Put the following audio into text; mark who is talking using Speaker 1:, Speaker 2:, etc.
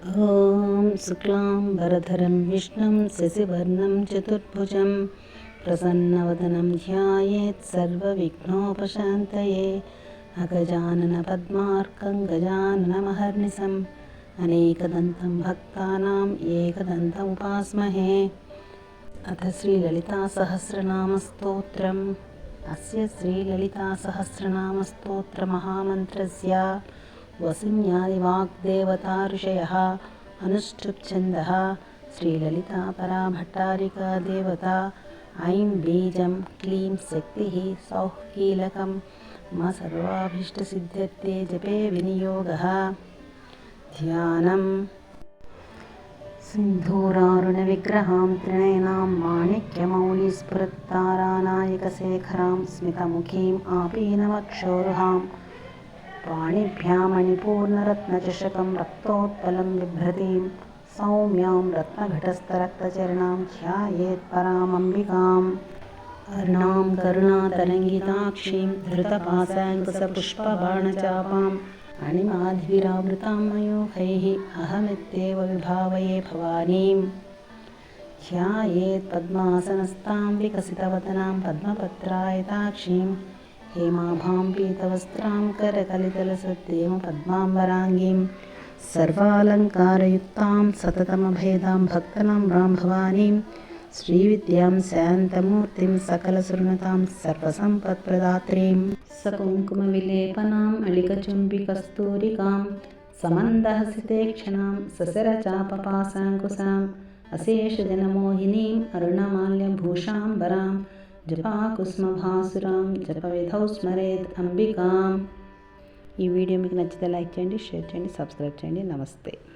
Speaker 1: ॐ शुक्लाम्बरधरं विष्णुं शशिवर्णं चतुर्भुजं प्रसन्नवदनं ध्यायेत् सर्वविघ्नोपशान्तये। अगजाननपद्मार्कं गजाननमहर्निशम् अनेकदन्तं भक्तानाम् एकदन्तमुपास्महे। अथ श्रीललितासहस्रनामस्तोत्रम्। अस्य श्रीललितासहस्रनामस्तोत्रमहामन्त्रस्य वसिन्यादिवाग्देवता ऋषयः अनुष्टुप्छन्दः। श्रीललिता पराभट्टारिका देवता। ऐं बीजं क्लीं शक्तिः सौः कीलकं मम सर्वाभीष्टसिद्ध्यर्थे जपे विनियोगः। ध्यानम्। सिन्धूरारुणविग्रहां त्रिनयनां माणिक्यमौलिस्फुरत्तारानायकशेखरां स्मितमुखीम् आपीनमक्षोरुहां पाणिभ्यां मणिपूर्णरत्नचषकं रक्तोत्पलं बिभ्रतीं सौम्यां रत्नघटस्थरक्तचरणां ध्यायेत् परामम्बिकाम्। अरुणां करुणातरङ्गिताक्षीं धृतपाशाङ्कुशपुष्पबाणचापाम् अणिमाधिविरावृतां मयूखैः अहमित्येव विभावये भवानीं। ध्यायेत् पद्मासनस्तां विकसितवदनां पद्मपत्रायताक्षीं हेमाभां पीतवस्त्रां करकलितलसद्देव पद्माम्बराङ्गीं सर्वालङ्कारयुक्तां सततमभेदां भक्तनम्रां भवानीं श्रीविद्यां शान्तमूर्तिं सकलसुरनुतां सर्वसम्पत्प्रदात्रीं सकुङ्कुमविलेपनाम् अलिकचुम्बिकस्तूरिकां समन्दहसितेक्षणां ससरचापपाशाङ्कुशाम् अशेषजनमोहिनीम् अरुणमाल्यभूषाम्बरां जपाकुस्मभासुरां जपविधौ स्मरेत् अंबिकाम्। ఈ వీడియో మీకు నచ్చితే లైక్ చేయండి, షేర్ చేయండి, సబ్స్క్రైబ్ చేయండి. నమస్తే.